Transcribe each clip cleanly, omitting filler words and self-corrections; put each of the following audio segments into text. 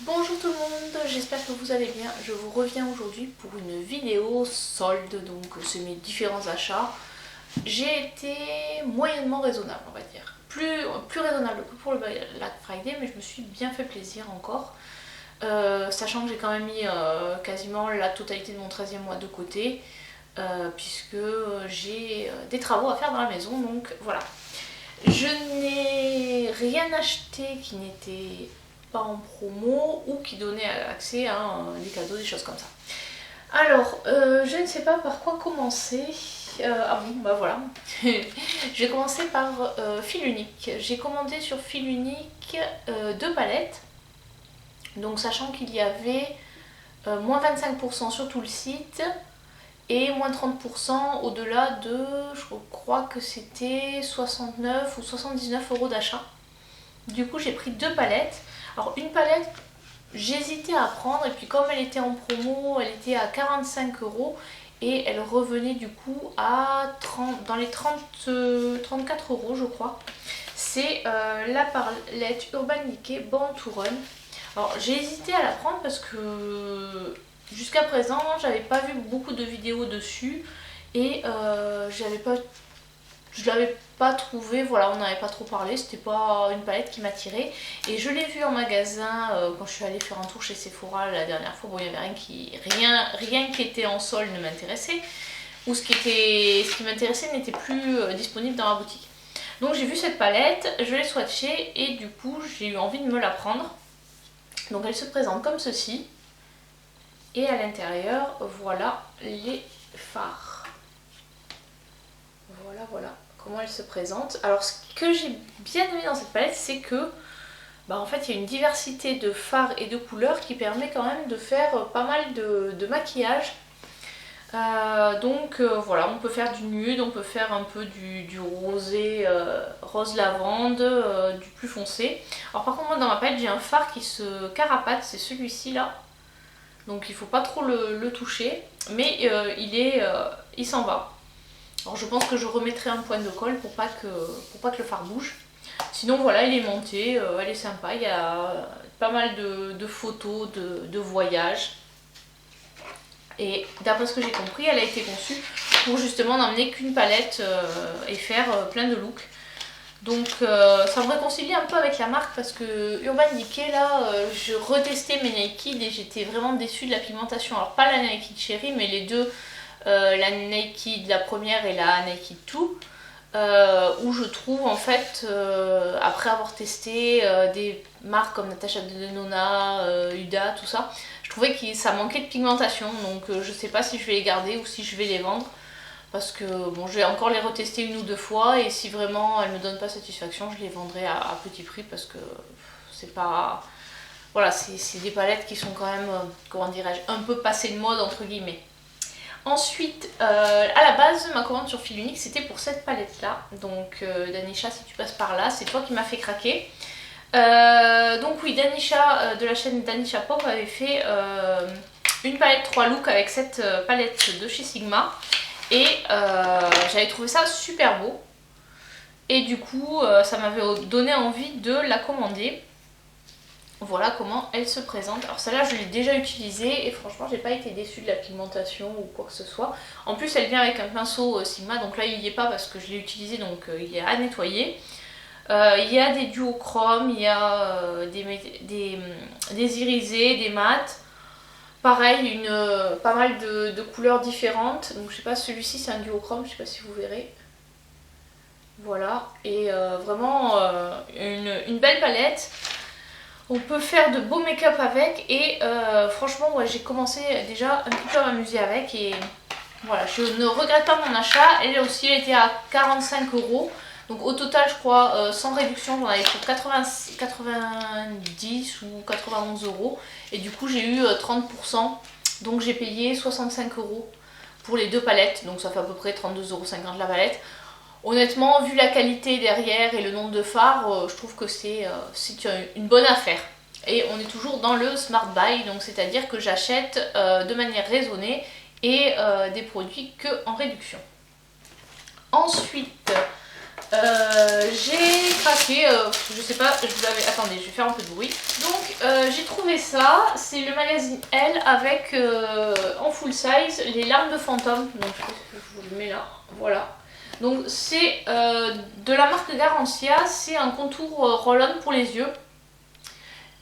Bonjour tout le monde, j'espère que vous allez bien. Je vous reviens aujourd'hui pour une vidéo solde, donc c'est mes différents achats. J'ai été moyennement raisonnable, on va dire. Plus raisonnable que pour le Black Friday, mais je me suis bien fait plaisir encore. Sachant que j'ai quand même mis quasiment la totalité de mon 13e mois de côté, puisque j'ai des travaux à faire dans la maison, donc voilà. Je n'ai rien acheté qui n'était pas en promo ou qui donnait accès à des cadeaux, des choses comme ça. Alors, je ne sais pas par quoi commencer. Ah bon, bah voilà. Je vais commencer par fil unique. J'ai commandé sur fil unique 2 palettes. Donc, sachant qu'il y avait moins 25% sur tout le site et moins 30% au-delà de, je crois que c'était 69 ou 79 euros d'achat. Du coup, j'ai pris 2 palettes. Alors, une palette, j'hésitais à prendre, et puis comme elle était en promo, elle était à 45 euros et elle revenait du coup à 30, dans les 34 euros, je crois. C'est la palette Urban Decay Born to Run. Alors, j'ai hésité à la prendre parce que jusqu'à présent, j'avais pas vu beaucoup de vidéos dessus et je l'avais pas trouvé, voilà, on n'avait pas trop parlé, c'était pas une palette qui m'attirait. Et je l'ai vue en magasin quand je suis allée faire un tour chez Sephora la dernière fois. Bon, il n'y avait rien qui était en solde ne m'intéressait, ou ce qui m'intéressait n'était plus disponible dans la boutique. Donc j'ai vu cette palette, je l'ai swatchée et du coup j'ai eu envie de me la prendre. Donc elle se présente comme ceci. Et à l'intérieur, voilà les fards. Voilà comment elle se présente. Alors ce que j'ai bien aimé dans cette palette, c'est que en fait il y a une diversité de fards et de couleurs qui permet quand même de faire pas mal de maquillage. Voilà, on peut faire du nude, on peut faire un peu du rosé, rose lavande, du plus foncé. Alors par contre moi dans ma palette j'ai un fard qui se carapate, c'est celui-ci là. Donc il faut pas trop le toucher, mais il s'en va. Alors je pense que je remettrai un point de colle pour pas que le fard bouge. Sinon voilà, il est monté, elle est sympa, il y a pas mal de photos de voyage. Et d'après ce que j'ai compris, elle a été conçue pour justement n'emmener qu'une palette et faire plein de looks. Donc ça me réconcilie un peu avec la marque parce que Urban Decay là, je retestais mes Naked et j'étais vraiment déçue de la pigmentation. Alors pas la Naked Cherry mais les deux, la Naked la première et la Naked 2, où je trouve en fait, après avoir testé des marques comme Natasha Denona, Huda, tout ça, je trouvais que ça manquait de pigmentation. Donc je sais pas si je vais les garder ou si je vais les vendre. Parce que bon, je vais encore les retester une ou deux fois et si vraiment elles me donnent pas satisfaction, je les vendrai à petit prix parce que c'est pas... Voilà, c'est des palettes qui sont quand même, comment dirais-je, un peu passées de mode entre guillemets. Ensuite, à la base, ma commande sur fil unique, c'était pour cette palette-là. Donc Danisha, si tu passes par là, c'est toi qui m'as fait craquer. Donc oui, Danisha de la chaîne Danisha Pop avait fait une palette 3 looks avec cette palette de chez Sigma. Et j'avais trouvé ça super beau. Et du coup, ça m'avait donné envie de la commander. Voilà comment elle se présente. Alors celle-là, je l'ai déjà utilisée et franchement, j'ai pas été déçue de la pigmentation ou quoi que ce soit. En plus, elle vient avec un pinceau Sigma, donc là, il n'y est pas parce que je l'ai utilisé, donc il est à nettoyer. Il y a des duochromes, il y a des irisés, des mats. Pareil, pas mal de couleurs différentes. Donc je sais pas, celui-ci c'est un duochrome, je sais pas si vous verrez. Voilà, et vraiment une belle palette. On peut faire de beaux make-up avec et franchement ouais, j'ai commencé déjà un petit peu à m'amuser avec et voilà, je ne regrette pas mon achat. Elle aussi elle était à 45 euros. Donc au total je crois sans réduction j'en avais pour 90 ou 91 euros et du coup j'ai eu 30%, donc j'ai payé 65 euros pour les deux palettes, donc ça fait à peu près 32,50 € la palette. Honnêtement, vu la qualité derrière et le nombre de fards, je trouve que c'est une bonne affaire. Et on est toujours dans le smart buy, donc c'est à dire que j'achète de manière raisonnée et des produits que en réduction. Ensuite, J'ai craqué, je sais pas, je vous l'avais... Attendez, je vais faire un peu de bruit. Donc j'ai trouvé ça, c'est le magazine Elle avec en full size les larmes de fantôme. Donc je vous le mets là, voilà. Donc c'est de la marque Garancia, c'est un contour roll-on pour les yeux.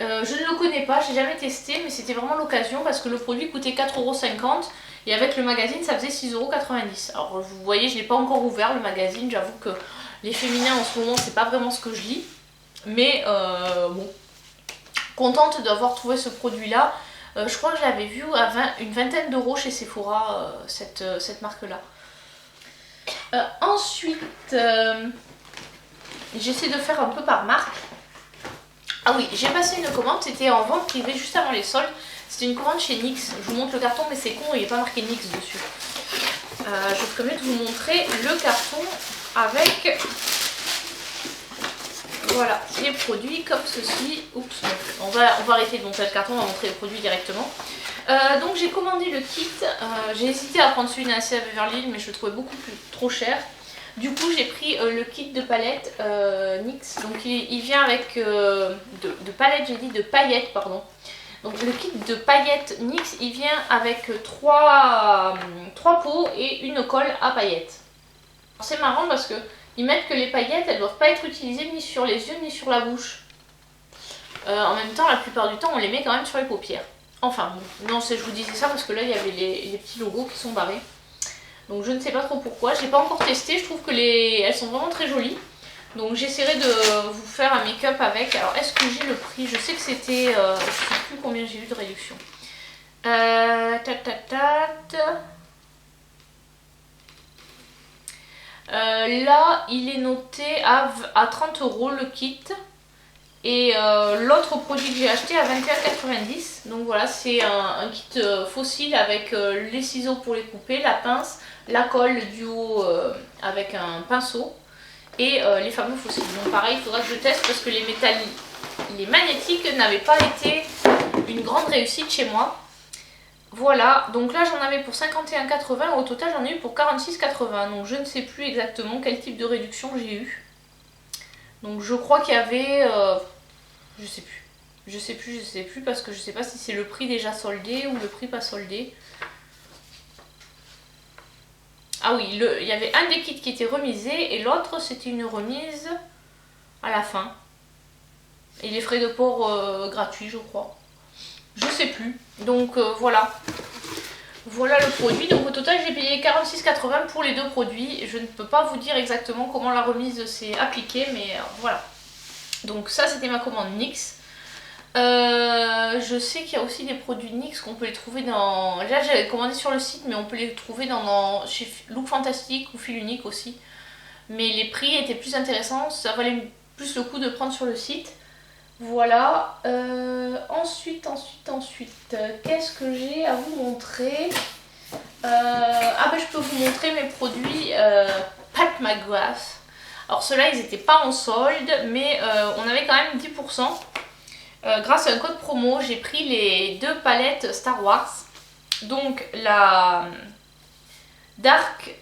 Je ne le connais pas, j'ai jamais testé, mais c'était vraiment l'occasion parce que le produit coûtait 4,50 € et avec le magazine ça faisait 6,90 €. Alors vous voyez, je n'ai pas encore ouvert le magazine, j'avoue que les féminins en ce moment c'est pas vraiment ce que je lis, mais bon, contente d'avoir trouvé ce produit là. Je crois que je l'avais vu à une vingtaine d'euros chez Sephora, cette marque là. Ensuite, j'essaie de faire un peu par marque. Ah oui, j'ai passé une commande, c'était en vente privée juste avant les soldes. C'était une commande chez NYX. Je vous montre le carton, mais c'est con, il n'est pas marqué NYX dessus. Je ferai mieux de vous montrer le carton avec, voilà, les produits comme ceci. Oups, on va arrêter de montrer le carton, on va montrer les produits directement. Donc j'ai commandé le kit. J'ai hésité à prendre celui d'Anastasia Beverly Hills, mais je le trouvais beaucoup trop cher. Du coup j'ai pris le kit de palette NYX, donc il vient avec de palettes, j'ai dit de paillettes pardon. Donc le kit de paillettes NYX il vient avec 3 pots et une colle à paillettes. C'est marrant parce que ils mettent que les paillettes elles ne doivent pas être utilisées ni sur les yeux ni sur la bouche. En même temps la plupart du temps on les met quand même sur les paupières. Enfin bon, non je vous disais ça parce que là il y avait les petits logos qui sont barrés. Donc je ne sais pas trop pourquoi, je n'ai pas encore testé, je trouve que elles sont vraiment très jolies. Donc j'essaierai de vous faire un make-up avec. Alors est-ce que j'ai le prix? Je sais que c'était, je ne sais plus combien j'ai eu de réduction. Là il est noté à 30 € le kit. Et l'autre produit que j'ai acheté à 21,90 €. Donc voilà, c'est un kit fossile avec les ciseaux pour les couper, la pince, la colle du haut avec un pinceau et les fameux fossiles. Donc pareil, il faudra que je teste parce que les magnétiques n'avaient pas été une grande réussite chez moi. Voilà, donc là j'en avais pour 51,80 €, au total j'en ai eu pour 46,80 €. Donc je ne sais plus exactement quel type de réduction j'ai eu. Donc je crois qu'il y avait... je sais plus parce que je sais pas si c'est le prix déjà soldé ou le prix pas soldé. Ah oui, il y avait un des kits qui était remisé et l'autre c'était une remise à la fin. Et les frais de port gratuits je crois. Je sais plus. Donc voilà. Voilà le produit. Donc au total j'ai payé 46,80 € pour les deux produits. Je ne peux pas vous dire exactement comment la remise s'est appliquée mais voilà. Donc ça c'était ma commande NYX. Je sais qu'il y a aussi des produits NYX qu'on peut les trouver dans... Là j'avais commandé sur le site mais on peut les trouver chez Look Fantastic ou Fil Unique aussi. Mais les prix étaient plus intéressants, ça valait plus le coup de prendre sur le site. Voilà. Ensuite, qu'est-ce que j'ai à vous montrer? Ah ben je peux vous montrer mes produits Pat McGrath. Alors ceux-là ils n'étaient pas en solde mais on avait quand même 10%. Grâce à un code promo j'ai pris les deux palettes Star Wars. Donc la Dark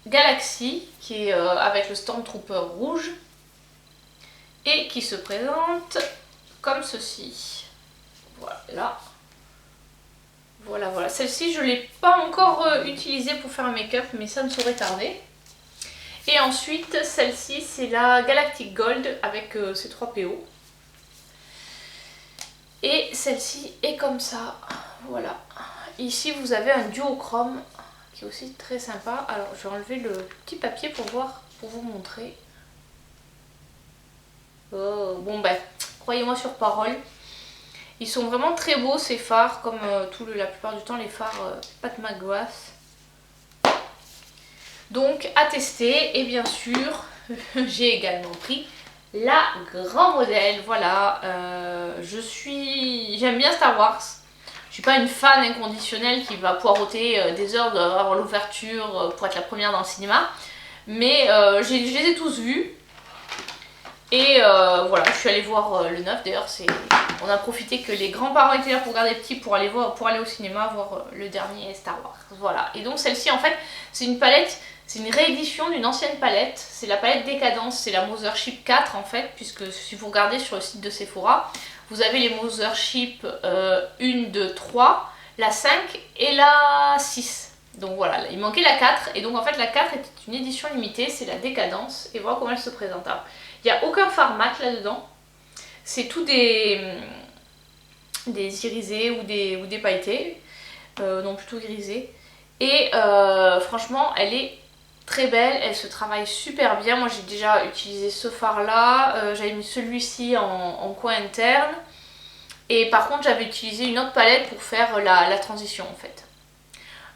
Galaxy qui est avec le Stormtrooper rouge et qui se présente comme ceci. Voilà. Voilà. Celle-ci je ne l'ai pas encore utilisée pour faire un make-up mais ça ne saurait tarder. Et ensuite celle-ci c'est la Galactic Gold avec ses 3 PO. Et celle-ci est comme ça. Voilà. Ici vous avez un duochrome qui est aussi très sympa. Alors je vais enlever le petit papier pour vous montrer. Oh, bon ben, croyez-moi sur parole. Ils sont vraiment très beaux ces fards, comme la plupart du temps les fards Pat McGrath. Donc à tester, et bien sûr, j'ai également pris la grand modèle. Voilà, j'aime bien Star Wars. Je suis pas une fan inconditionnelle qui va poireauter des heures avant l'ouverture pour être la première dans le cinéma. Mais je les ai tous vus. Et voilà, je suis allée voir le 9. D'ailleurs, on a profité que les grands-parents étaient là pour garder les petits pour aller au cinéma voir le dernier Star Wars. Voilà. Et donc celle-ci, en fait, c'est une palette C'est une réédition d'une ancienne palette, c'est la palette Décadence, c'est la Mothership 4 en fait, puisque si vous regardez sur le site de Sephora, vous avez les Mothership 1, 2, 3, la 5 et la 6. Donc voilà, il manquait la 4, et donc en fait la 4 était une édition limitée, c'est la Décadence, et voilà comment elle se présente. Alors, il n'y a aucun fard mat là-dedans, c'est tout des irisés ou des pailletés, non plutôt irisés, et franchement elle est très belle, elle se travaille super bien. Moi j'ai déjà utilisé ce fard là, j'avais mis celui-ci en coin interne, et par contre j'avais utilisé une autre palette pour faire la transition en fait.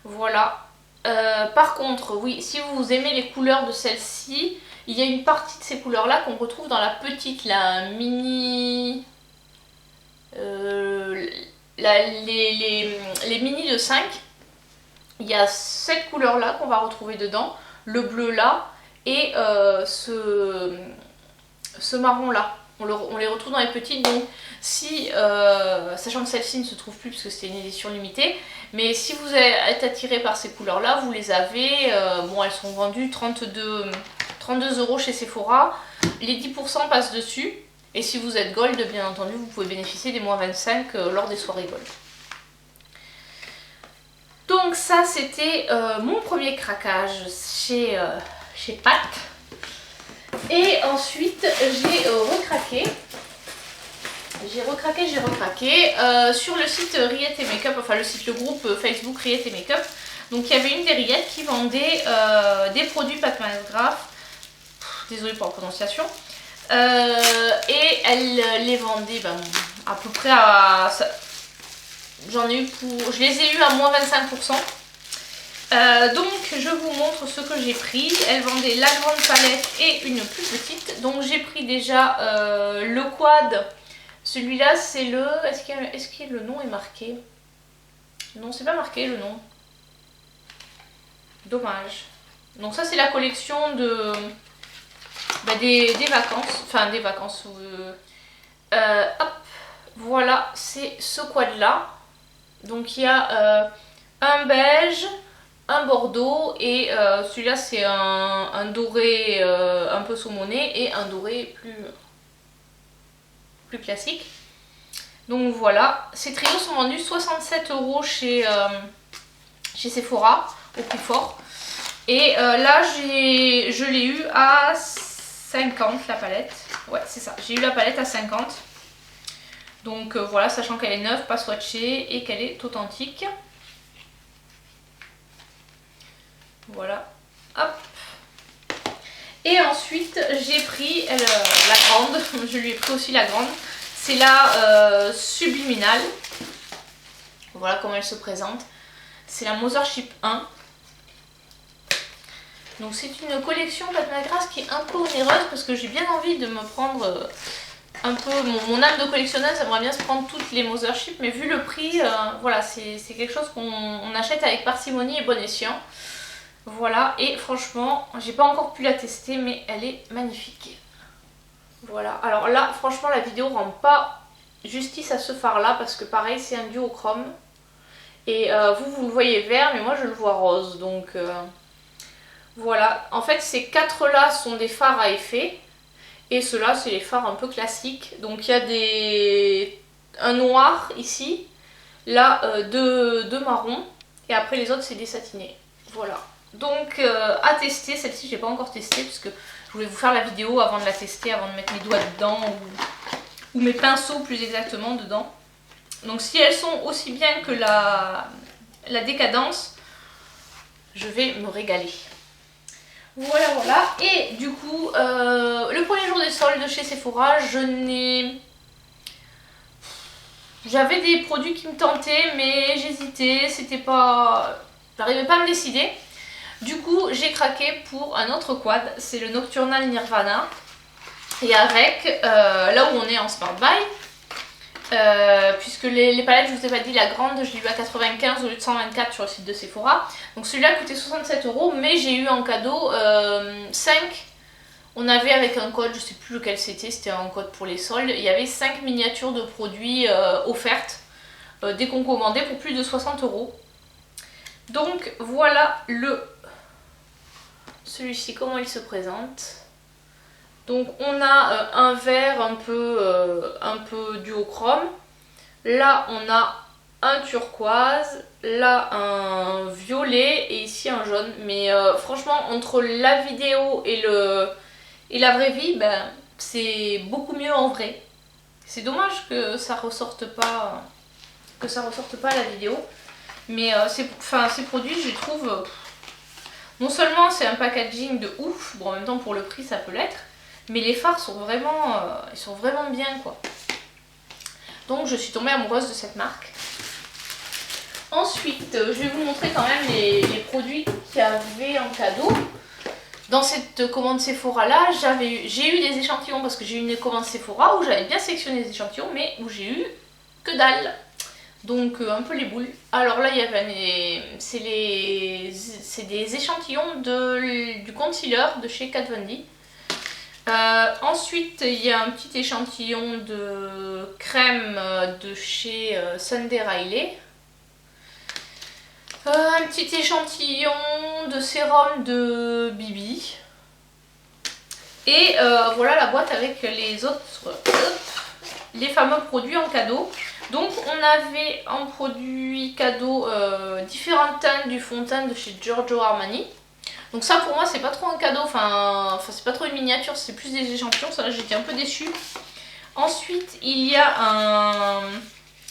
Voilà. Par contre, oui, si vous aimez les couleurs de celle-ci, il y a une partie de ces couleurs là qu'on retrouve dans la petite, la mini... les mini de 5. Il y a cette couleur là qu'on va retrouver dedans, le bleu là, et ce marron là. On les retrouve dans les petites, donc si, sachant que celle-ci ne se trouve plus parce que c'était une édition limitée, mais si vous êtes attiré par ces couleurs là, vous les avez, bon elles sont vendues 32 € chez Sephora, les 10% passent dessus, et si vous êtes gold bien entendu vous pouvez bénéficier des moins 25 lors des soirées gold. Donc ça c'était mon premier craquage chez Pat. Et ensuite j'ai recraqué sur le site Riette et Makeup, enfin le groupe Facebook Riette et Makeup. Donc il y avait une des Riettes qui vendait des produits Pat McGrath, désolée pour la prononciation, et elle les vendait à peu près à... je les ai eu à moins 25%. Donc je vous montre ce que j'ai pris. Elle vendait la grande palette et une plus petite. Donc j'ai pris déjà le quad. Celui-là c'est le... Est-ce que le nom est marqué? Non, c'est pas marqué le nom. Dommage. Donc ça c'est la collection de... des vacances. Enfin des vacances. Hop. Voilà, c'est ce quad là. Donc il y a un beige, un bordeaux, et celui-là c'est un doré un peu saumoné et un doré plus classique. Donc voilà, ces trios sont vendus 67 € chez Sephora au prix fort. Et là je l'ai eu à 50 la palette. Ouais c'est ça, j'ai eu la palette à 50. Donc voilà, sachant qu'elle est neuve, pas swatchée et qu'elle est authentique. Voilà, hop. Et ensuite j'ai pris la grande, je lui ai pris aussi la grande. C'est la Subliminal. Voilà comment elle se présente. C'est la Mothership 1. Donc c'est une collection Pat McGrath qui est un peu onéreuse parce que j'ai bien envie de me prendre un peu mon âme de collectionneuse. J'aimerais bien se prendre toutes les Mothership, mais vu le prix, voilà, c'est quelque chose qu'on achète avec parcimonie et bon escient. Voilà, et franchement, j'ai pas encore pu la tester, mais elle est magnifique. Voilà, alors là, franchement, la vidéo rend pas justice à ce fard là, parce que pareil, c'est un duo chrome. Et vous le voyez vert, mais moi je le vois rose, donc voilà. En fait, ces quatre là sont des fards à effet, et ceux-là, c'est les fards un peu classiques. Donc il y a un noir ici, là deux marrons, et après les autres, c'est des satinés. Voilà. Donc à tester, celle-ci j'ai pas encore testé parce que je voulais vous faire la vidéo avant de la tester, avant de mettre mes doigts dedans ou mes pinceaux plus exactement dedans. Donc si elles sont aussi bien que la Décadence, je vais me régaler. Voilà voilà, et du coup le premier jour des soldes chez Sephora, j'avais des produits qui me tentaient mais j'hésitais, c'était pas... j'arrivais pas à me décider. Du coup, j'ai craqué pour un autre quad, c'est le Nocturnal Nirvana. Et avec, là où on est en Smart Buy, puisque les palettes, je vous ai pas dit, la grande, je l'ai eu à 95 au lieu de 124 sur le site de Sephora. Donc celui-là coûtait 67 €, mais j'ai eu en cadeau 5. On avait avec un code, je sais plus lequel c'était un code pour les soldes. Il y avait 5 miniatures de produits offertes dès qu'on commandait pour plus de 60 €. Donc voilà le celui-ci comment il se présente. Donc on a un vert un peu duochrome. Là on a un turquoise, là un violet et ici un jaune. Mais franchement entre la vidéo et la vraie vie, ben, c'est beaucoup mieux en vrai. C'est dommage que ça ressorte pas à la vidéo. Mais ces produits, je les trouve... non seulement c'est un packaging de ouf, bon en même temps pour le prix ça peut l'être, mais les fards sont vraiment, ils sont vraiment bien quoi. Donc je suis tombée amoureuse de cette marque. Ensuite, je vais vous montrer quand même les produits qu'il y avait en cadeau. Dans cette commande Sephora là, j'ai eu des échantillons parce que j'ai eu une commande Sephora où j'avais bien sélectionné les échantillons, mais où j'ai eu que dalle. Donc un peu les boules. Alors là il y avait c'est des échantillons du concealer de chez Kat Von D. Ensuite il y a un petit échantillon de crème de chez Sunday Riley. Un petit échantillon de sérum de Bibi. Et voilà la boîte avec les autres, les fameux produits en cadeau. Donc on avait en produit cadeau différentes teintes du fond de teint de chez Giorgio Armani. Donc ça pour moi c'est pas trop un cadeau, enfin c'est pas trop une miniature, c'est plus des échantillons, ça j'étais un peu déçue. Ensuite il y a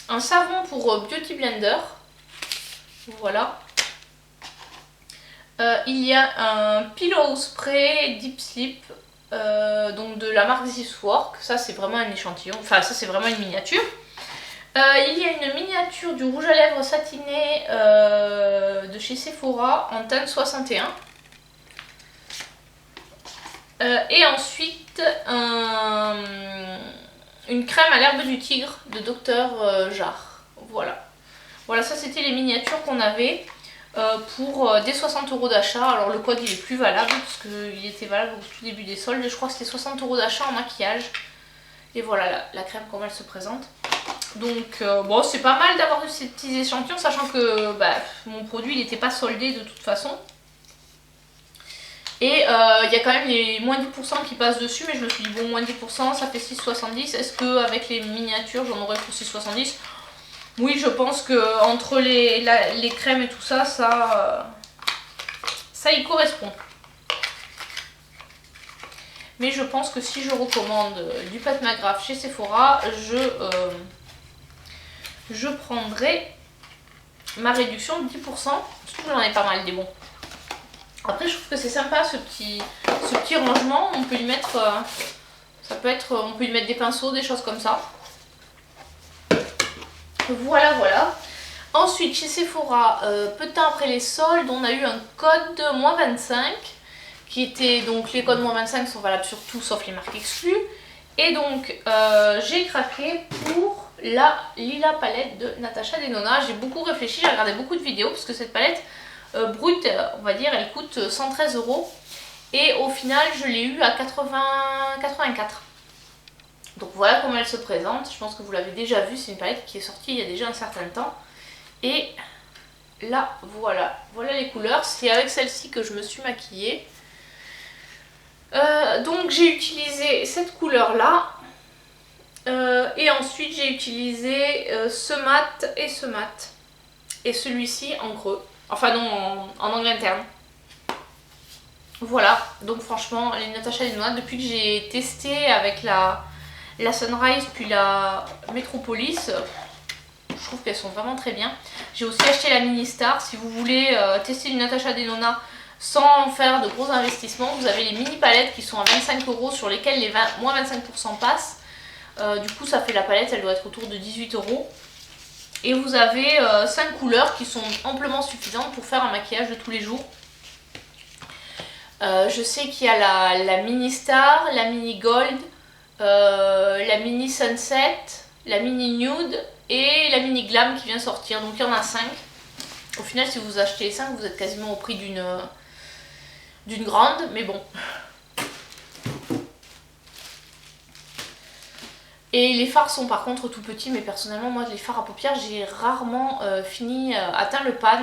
un savon pour Beauty Blender. Voilà. Il y a un pillow spray Deep Sleep, donc de la marque This Work. Ça c'est vraiment un échantillon, enfin ça c'est vraiment une miniature. Il y a une miniature du rouge à lèvres satiné de chez Sephora en teinte 61. Et ensuite une crème à l'herbe du tigre de Dr Jart. Voilà. Voilà, ça c'était les miniatures qu'on avait pour des 60 € d'achat. Alors le code il est plus valable parce qu'il était valable au tout début des soldes. Je crois que c'était 60 € d'achat en maquillage. Et voilà la crème comment elle se présente. Donc bon c'est pas mal d'avoir eu ces petits échantillons, sachant que mon produit il n'était pas soldé de toute façon. Et il y a quand même les moins 10% qui passent dessus, mais je me suis dit bon moins 10% ça fait 6,70. Est-ce qu'avec les miniatures j'en aurais pour 6,70? Oui je pense que entre les crèmes et tout ça, ça y correspond. Mais je pense que si je recommande du Pat McGrath chez Sephora, je prendrai ma réduction de 10%. Surtout que j'en ai pas mal des bons. Après je trouve que c'est sympa ce petit rangement. On peut y mettre, on peut y mettre des pinceaux, des choses comme ça. Voilà. Ensuite chez Sephora, peu de temps après les soldes, on a eu un code moins 25. Qui était donc les codes moins 25 sont valables sur tout sauf les marques exclues. Et donc j'ai craqué pour la Lila palette de Natasha Denona. J'ai beaucoup réfléchi, j'ai regardé beaucoup de vidéos parce que cette palette brute, on va dire, elle coûte 113 €. Et au final je l'ai eu à 84. Donc voilà comment elle se présente. Je pense que vous l'avez déjà vue, c'est une palette qui est sortie il y a déjà un certain temps. Et là voilà les couleurs. C'est avec celle-ci que je me suis maquillée. Donc j'ai utilisé cette couleur là et ensuite j'ai utilisé ce mat et ce mat et celui-ci en creux, enfin non en angle interne. Voilà, donc franchement les Natasha Denona depuis que j'ai testé avec la Sunrise puis la Metropolis, je trouve qu'elles sont vraiment très bien. J'ai aussi acheté la Mini Star. Si vous voulez tester une Natasha Denona sans faire de gros investissements, vous avez les mini palettes qui sont à 25 € sur lesquelles les moins 25% passent. Du coup ça fait la palette, elle doit être autour de 18 €. Et vous avez 5 couleurs qui sont amplement suffisantes pour faire un maquillage de tous les jours. Je sais qu'il y a la Mini Star, la Mini Gold, la Mini Sunset, la Mini Nude et la Mini Glam qui vient sortir. Donc il y en a 5. Au final si vous achetez les 5 vous êtes quasiment au prix d'une grande, mais bon. Et les fards sont par contre tout petits, mais personnellement moi les fards à paupières j'ai rarement atteint le pan,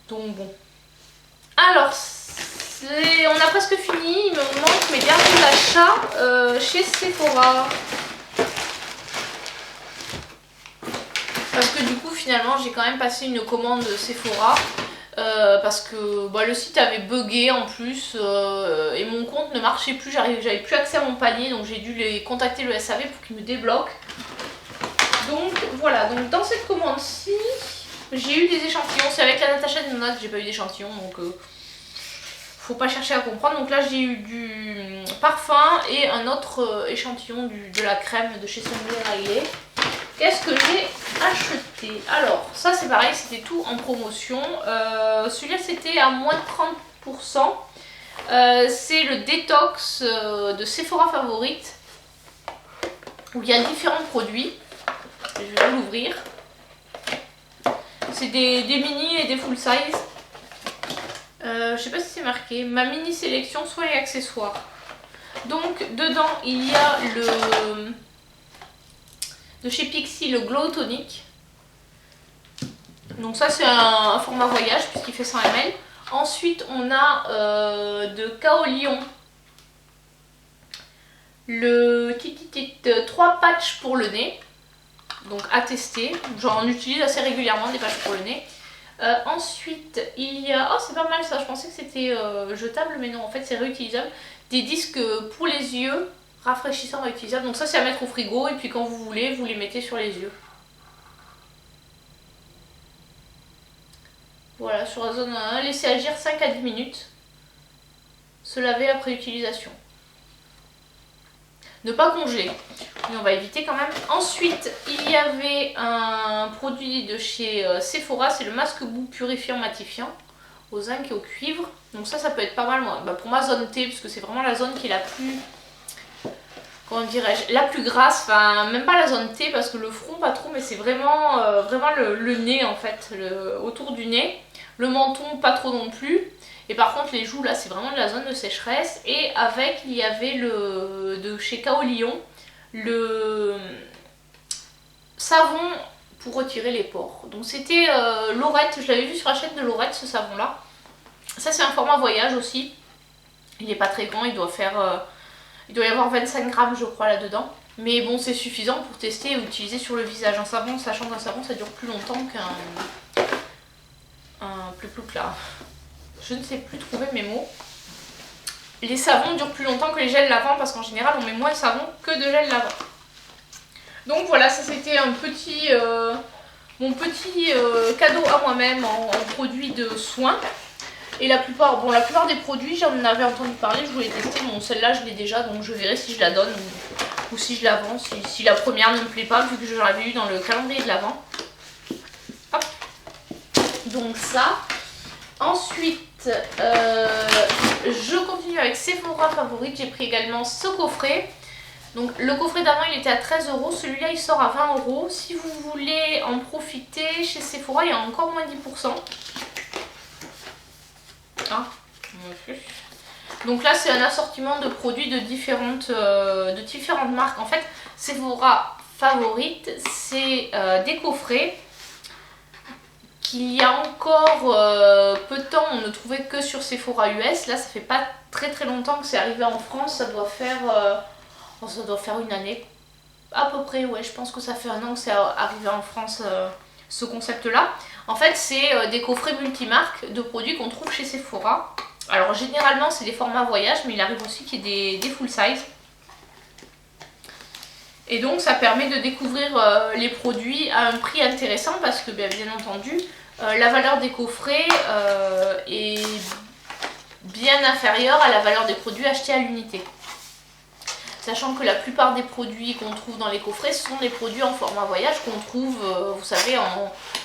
donc bon. Alors on a presque fini, il me manque mes derniers achats chez Sephora. Parce que du coup finalement j'ai quand même passé une commande Sephora. Parce que bah, le site avait bugué en plus et mon compte ne marchait plus, j'avais plus accès à mon panier, donc j'ai dû les contacter le SAV pour qu'ils me débloquent. Donc voilà, donc dans cette commande-ci, j'ai eu des échantillons. C'est avec la Natacha Denona que j'ai pas eu d'échantillons, donc faut pas chercher à comprendre. Donc là j'ai eu du parfum et un autre échantillon de la crème de chez Sunday Riley. Qu'est-ce que j'ai acheté? Alors ça c'est pareil, c'était tout en promotion. Celui-là c'était à moins de 30%. C'est le détox de Sephora Favorite, où il y a différents produits. Je vais l'ouvrir. C'est des mini et des full size. Je sais pas si c'est marqué. Ma mini sélection, soins et accessoires. Donc dedans il y a le de chez Pixi, le Glow Tonic. Donc ça c'est un format voyage puisqu'il fait 100 ml. Ensuite on a de Kaolion le 3 patchs pour le nez. Donc à tester. J'en utilise assez régulièrement des patchs pour le nez. Ensuite il y a... Oh c'est pas mal ça, je pensais que c'était jetable mais non en fait c'est réutilisable. Des disques pour les yeux. Rafraîchissant réutilisable, donc ça c'est à mettre au frigo et puis quand vous voulez vous les mettez sur les yeux. Voilà, sur la zone 1, laissez agir 5 à 10 minutes. Se laver après utilisation. Ne pas congeler, mais on va éviter quand même. Ensuite il y avait un produit de chez Sephora, c'est le masque boue purifiant matifiant au zinc et au cuivre. Donc ça peut être pas mal moi. Bah, pour ma zone T, parce que c'est vraiment la zone qui est la plus... Comment dirais-je, la plus grasse, enfin même pas la zone T parce que le front pas trop, mais c'est vraiment, vraiment le nez en fait, autour du nez. Le menton pas trop non plus. Et par contre les joues là c'est vraiment de la zone de sécheresse. Et avec il y avait de chez Kaolion le savon pour retirer les pores. Donc c'était Laurette, je l'avais vu sur la chaîne de Laurette ce savon là. Ça c'est un format voyage aussi. Il n'est pas très grand, il doit faire... il doit y avoir 25 grammes je crois là-dedans. Mais bon c'est suffisant pour tester et utiliser sur le visage. Un savon, sachant qu'un savon ça dure plus longtemps qu'un... plouc là. Je ne sais plus trouver mes mots. Les savons durent plus longtemps que les gels lavants parce qu'en général on met moins de savon que de gel lavant. Donc voilà, ça c'était un petit... mon petit cadeau à moi-même en produit de soins. Et la plupart des produits, j'en avais entendu parler, je voulais tester. Bon, celle-là, je l'ai déjà, donc je verrai si je la donne ou si je la vends. Si la première ne me plaît pas, vu que je l'avais eu dans le calendrier de l'avant. Hop. Donc ça. Ensuite, je continue avec Sephora Favorite. J'ai pris également ce coffret. Donc le coffret d'avant, il était à 13 €. Celui-là, il sort à 20 €. Si vous voulez en profiter, chez Sephora, il y a encore moins 10%. Ah. Donc là c'est un assortiment de produits de différentes marques. En fait Sephora Favorite c'est des coffrets qu'il y a encore peu de temps on ne trouvait que sur Sephora US. Là ça fait pas très longtemps que c'est arrivé en France, ça doit faire une année à peu près. Ouais, je pense que ça fait un an que c'est arrivé en France ce concept là. En fait c'est des coffrets multimarques de produits qu'on trouve chez Sephora. Alors généralement c'est des formats voyage, mais il arrive aussi qu'il y ait des full size. Et donc ça permet de découvrir les produits à un prix intéressant parce que bien entendu la valeur des coffrets est bien inférieure à la valeur des produits achetés à l'unité. Sachant que la plupart des produits qu'on trouve dans les coffrets sont des produits en format voyage qu'on trouve, vous savez,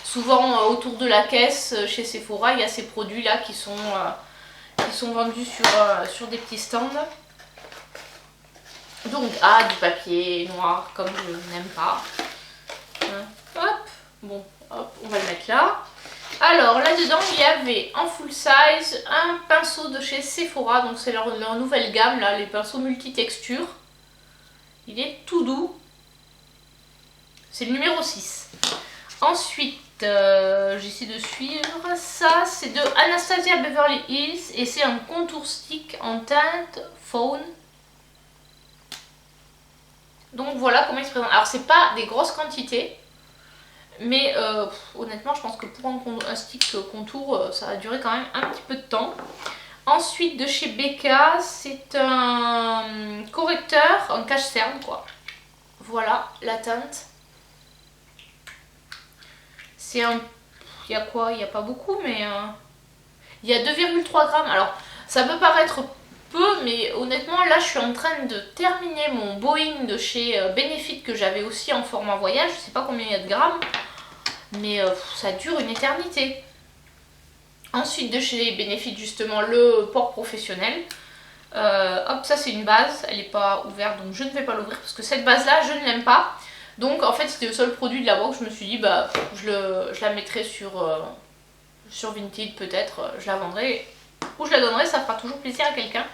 souvent autour de la caisse chez Sephora. Il y a ces produits là qui sont vendus sur des petits stands. Donc, du papier noir comme je n'aime pas. Hop, bon, hop, on va le mettre là. Alors là-dedans, il y avait en full size un pinceau de chez Sephora. Donc c'est leur nouvelle gamme là, les pinceaux multi-textures. Il est tout doux. C'est le numéro 6. Ensuite, j'essaie de suivre. Ça, c'est de Anastasia Beverly Hills et c'est un contour stick en teinte faune. Donc voilà comment il se présente. Alors c'est pas des grosses quantités, mais honnêtement je pense que pour un stick contour, ça va durer quand même un petit peu de temps. Ensuite de chez Becca, c'est un correcteur, un cache-cerne quoi. Voilà la teinte. C'est un... Il y a quoi? Il n'y a pas beaucoup, mais... Il y a 2,3 grammes. Alors, ça peut paraître peu, mais honnêtement, là, je suis en train de terminer mon Boeing de chez Benefit que j'avais aussi en format voyage. Je sais pas combien il y a de grammes, mais ça dure une éternité. Ensuite, de chez Benefit, justement, le port professionnel. Hop, ça, c'est une base. Elle n'est pas ouverte, donc je ne vais pas l'ouvrir parce que cette base-là, je ne l'aime pas. Donc en fait c'était le seul produit de la box, je me suis dit bah je la mettrai sur Vinted peut-être, je la vendrai ou je la donnerai, ça fera toujours plaisir à quelqu'un.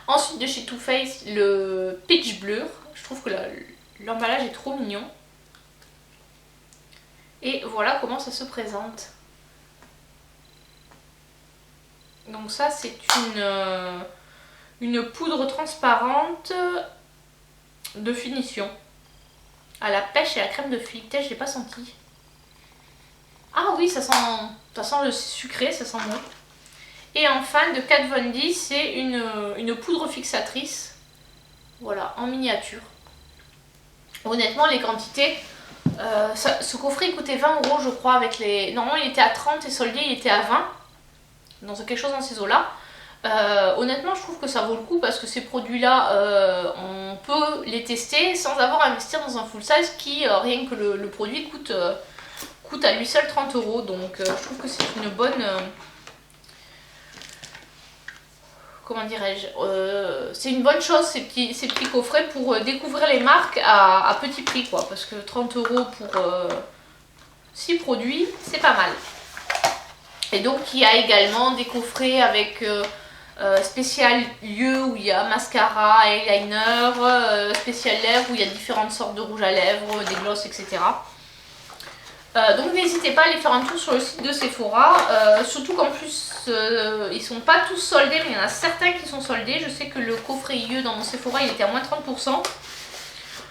Ensuite de chez Too Faced, le Peach Blur, je trouve que l'emballage est trop mignon. Et voilà comment ça se présente. Donc ça c'est une poudre transparente de finition. À la pêche et à la crème de figuier, je l'ai pas senti. Ah oui, ça sent le sucré, ça sent bon. Et enfin, de Kat Von D, c'est une poudre fixatrice. Voilà, en miniature. Honnêtement, les quantités... ce coffret il coûtait 20 € je crois avec les... Normalement il était à 30 et soldé il était à 20. Donc c'est quelque chose dans ces eaux-là. Honnêtement je trouve que ça vaut le coup parce que ces produits là on peut les tester sans avoir à investir dans un full size qui rien que le produit coûte à lui seul 30 €. Donc je trouve que c'est une bonne comment dirais-je, c'est une bonne chose ces petits coffrets pour découvrir les marques à petit prix quoi, parce que 30 € pour 6 produits c'est pas mal. Et donc il y a également des coffrets avec spécial lieu où il y a mascara, eyeliner, spécial lèvres où il y a différentes sortes de rouge à lèvres, des glosses, etc. Donc n'hésitez pas à aller faire un tour sur le site de Sephora, surtout qu'en plus ils sont pas tous soldés, mais il y en a certains qui sont soldés. Je sais que le coffret IE dans mon Sephora il était à moins 30%.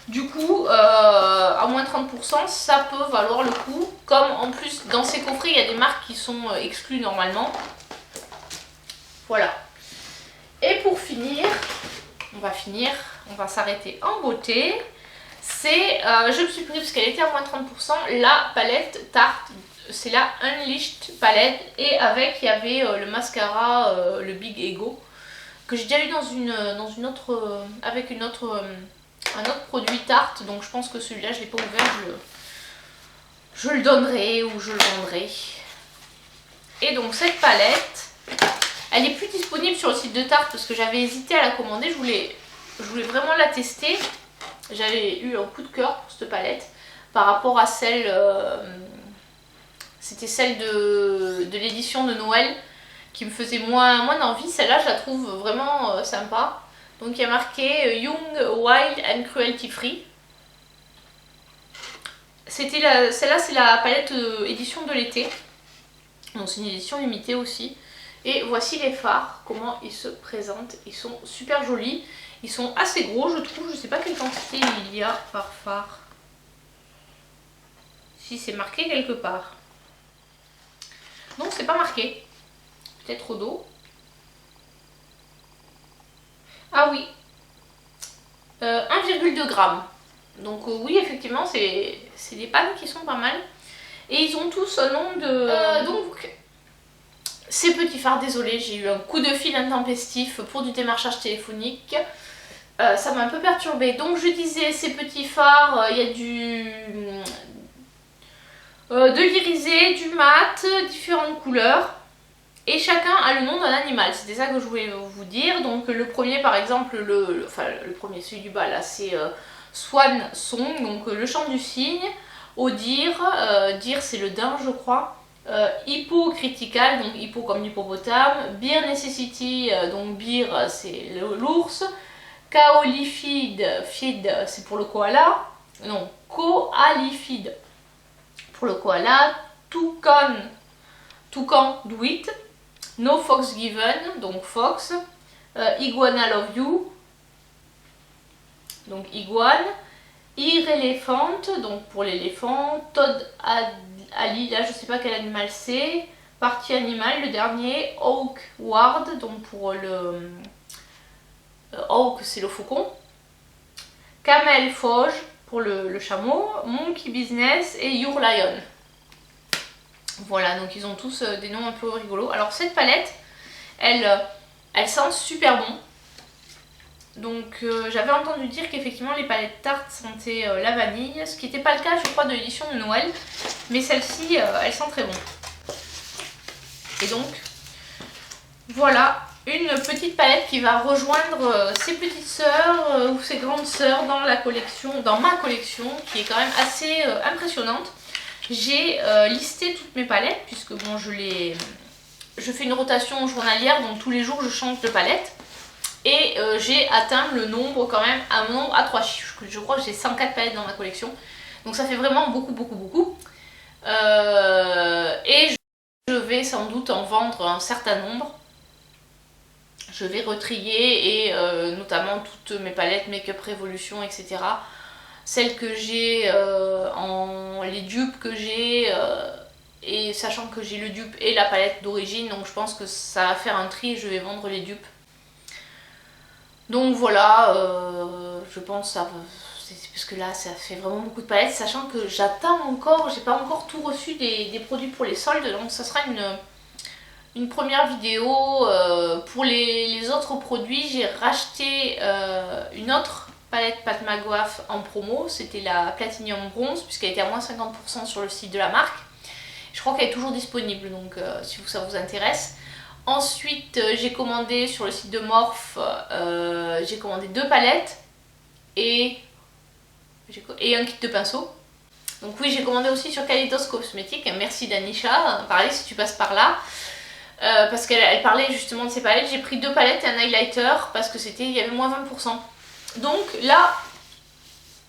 Du coup, à moins 30%, ça peut valoir le coup. Comme en plus dans ces coffrets il y a des marques qui sont exclues normalement. Voilà. Et pour finir, on va s'arrêter en beauté. C'est, je me suis pris parce qu'elle était à moins 30%, la palette Tarte. C'est la Unleashed palette. Et avec, il y avait le mascara, le Big Ego, que j'ai déjà eu dans une autre, avec un autre produit Tarte. Donc je pense que celui-là, je ne l'ai pas ouvert, je le donnerai ou je le vendrai. Et donc cette palette... Elle est plus disponible sur le site de Tarte parce que j'avais hésité à la commander. Je voulais vraiment la tester. J'avais eu un coup de cœur pour cette palette par rapport à celle... C'était celle de l'édition de Noël qui me faisait moins d'envie. Celle-là, je la trouve vraiment sympa. Donc il y a marqué Young, Wild and Cruelty Free. Celle-là, c'est la palette édition de l'été. Donc c'est une édition limitée aussi. Et voici les fards, comment ils se présentent. Ils sont super jolis. Ils sont assez gros, je trouve. Je ne sais pas quelle quantité il y a par fard. Si c'est marqué quelque part. Non, c'est pas marqué. Peut-être au dos. Ah oui. 1,2 g. Donc oui, effectivement, c'est des pannes qui sont pas mal. Et ils ont tous un nom de... donc... Ces petits fards, désolé, j'ai eu un coup de fil intempestif pour du démarchage téléphonique. Ça m'a un peu perturbée. Donc je disais, ces petits fards, il y a de l'irisé, du mat, différentes couleurs. Et chacun a le nom d'un animal. C'était ça que je voulais vous dire. Donc le premier par exemple, le premier, celui du bas là, c'est Swan Song, donc le chant du cygne. Odir, dire c'est le daim je crois. Hippo critical, donc hippo comme l'hippopotame. Beer necessity, donc beer c'est l'ours. Kaolifide, feed c'est pour le koala. Non, koalifide pour le koala. Toucan Do It, No Fox Given, donc Fox, Iguana Love You, donc iguane, Irréléphant, donc pour l'éléphant, Todd Ali, là je sais pas quel animal c'est, Partie animale, le dernier, Hawk Ward, donc pour le Hawk c'est le faucon, Camel Foge pour le chameau, Monkey Business et Your Lion. Voilà, donc ils ont tous des noms un peu rigolos. Alors cette palette, elle sent super bon. Donc j'avais entendu dire qu'effectivement les palettes Tarte sentaient la vanille, ce qui n'était pas le cas je crois de l'édition de Noël. Mais celle-ci, elle sent très bon. Et donc, voilà une petite palette qui va rejoindre ses petites sœurs ou ses grandes sœurs dans la collection, dans ma collection, qui est quand même assez impressionnante. J'ai listé toutes mes palettes puisque bon je fais une rotation journalière, donc tous les jours je change de palette. Et j'ai atteint le nombre quand même, un nombre à 3 chiffres. Je crois que j'ai 104 palettes dans ma collection. Donc ça fait vraiment beaucoup. Et je vais sans doute en vendre un certain nombre. Je vais retrier et notamment toutes mes palettes Make-up Revolution, etc. Celles que j'ai, les dupes que j'ai, et sachant que j'ai le dupe et la palette d'origine, donc je pense que ça va faire un tri et je vais vendre les dupes. Donc voilà, je pense ça parce que là ça fait vraiment beaucoup de palettes, sachant que j'attends encore, j'ai pas encore tout reçu des produits pour les soldes, donc ça sera une première vidéo. Pour les autres produits, j'ai racheté une autre palette Pat McGrath en promo, c'était la Platinum Bronze, puisqu'elle était à moins 50% sur le site de la marque. Je crois qu'elle est toujours disponible, donc si ça vous intéresse. Ensuite, j'ai commandé sur le site de Morphe, j'ai commandé 2 palettes et un kit de pinceau. Donc oui, j'ai commandé aussi sur Kaleidos Cosmetics, merci Danisha, pareil si tu passes par là. Parce qu'elle parlait justement de ces palettes, j'ai pris 2 palettes et un highlighter parce que il y avait moins 20%. Donc là,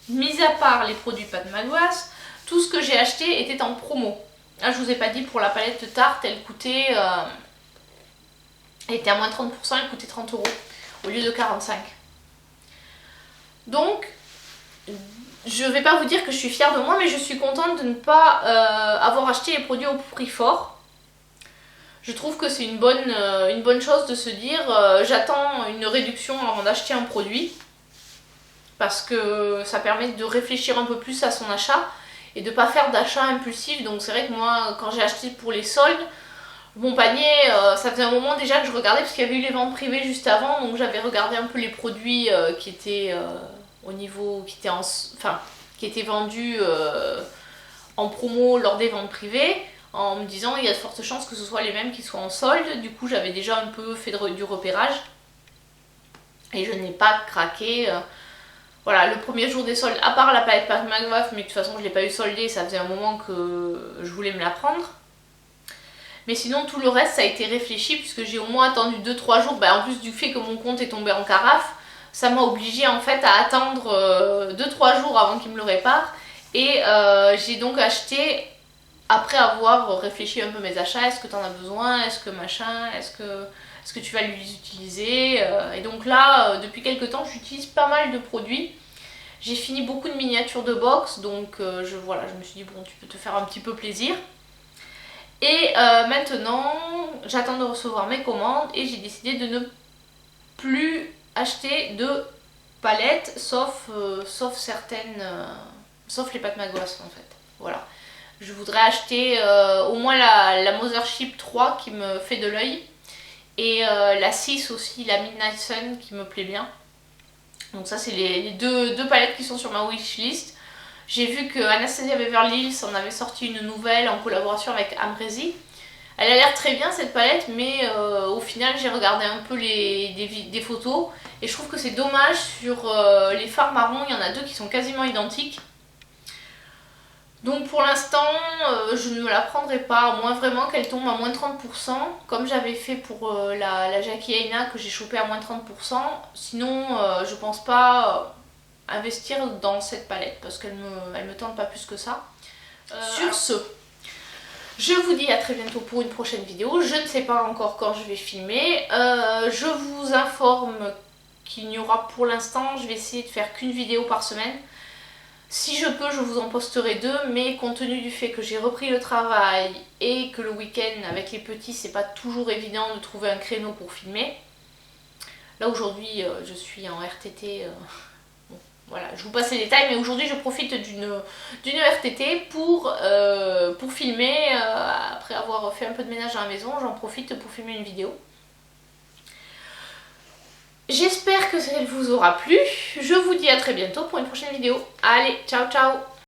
mis à part les produits Pat McGrath, tout ce que j'ai acheté était en promo. Là, je vous ai pas dit, pour la palette Tarte, elle coûtait... elle était à moins 30%, elle coûtait 30 € au lieu de 45. Donc, je vais pas vous dire que je suis fière de moi, mais je suis contente de ne pas avoir acheté les produits au prix fort. Je trouve que c'est une bonne chose de se dire j'attends une réduction avant d'acheter un produit. Parce que ça permet de réfléchir un peu plus à son achat et de ne pas faire d'achat impulsif. Donc c'est vrai que moi, quand j'ai acheté pour les soldes, mon panier, ça faisait un moment déjà que je regardais parce qu'il y avait eu les ventes privées juste avant. Donc j'avais regardé un peu les produits qui étaient au niveau, qui étaient vendus en promo lors des ventes privées, en me disant il y a de fortes chances que ce soit les mêmes qui soient en solde. Du coup j'avais déjà un peu fait du repérage et je n'ai pas craqué. Voilà, le premier jour des soldes, à part la palette Pat McGrath, mais de toute façon je ne l'ai pas eu soldée, ça faisait un moment que je voulais me la prendre. Mais sinon tout le reste ça a été réfléchi puisque j'ai au moins attendu 2-3 jours, en plus du fait que mon compte est tombé en carafe, ça m'a obligée en fait à attendre 2-3 jours avant qu'il me le répare. Et j'ai donc acheté, après avoir réfléchi un peu mes achats, est-ce que tu en as besoin, est-ce que machin, est-ce que tu vas les utiliser. Et donc là, depuis quelques temps, j'utilise pas mal de produits. J'ai fini beaucoup de miniatures de box, donc voilà, je me suis dit, bon, tu peux te faire un petit peu plaisir. Et maintenant, j'attends de recevoir mes commandes et j'ai décidé de ne plus acheter de palettes, sauf certaines, sauf les Pat McGrath en fait. Voilà. Je voudrais acheter au moins la Mothership 3 qui me fait de l'œil. Et la 6 aussi, la Midnight Sun qui me plaît bien. Donc ça c'est les deux palettes qui sont sur ma wishlist. J'ai vu que Anastasia Beverly Hills en avait sorti une nouvelle en collaboration avec Amrezy. Elle a l'air très bien cette palette, mais au final j'ai regardé un peu des photos et je trouve que c'est dommage, sur les fards marrons, il y en a 2 qui sont quasiment identiques. Donc pour l'instant, je ne me la prendrai pas, à moins vraiment qu'elle tombe à moins 30%, comme j'avais fait pour la Jackie Aina que j'ai chopé à moins 30%. Sinon, je pense pas investir dans cette palette parce qu'elle me tente pas plus que ça. Sur ce, Je vous dis à très bientôt pour une prochaine vidéo. Je ne sais pas encore quand je vais filmer. Je vous informe qu'il n'y aura pour l'instant, je vais essayer de faire qu'une vidéo par semaine. Si je peux, je vous en posterai 2, mais compte tenu du fait que j'ai repris le travail et que le week-end avec les petits, c'est pas toujours évident de trouver un créneau pour filmer. Là aujourd'hui, je suis en RTT. Bon, voilà, je vous passe les détails, mais aujourd'hui je profite d'une RTT pour filmer. Après avoir fait un peu de ménage à la maison, j'en profite pour filmer une vidéo. J'espère que ça vous aura plu. Je vous dis à très bientôt pour une prochaine vidéo. Allez, ciao ciao!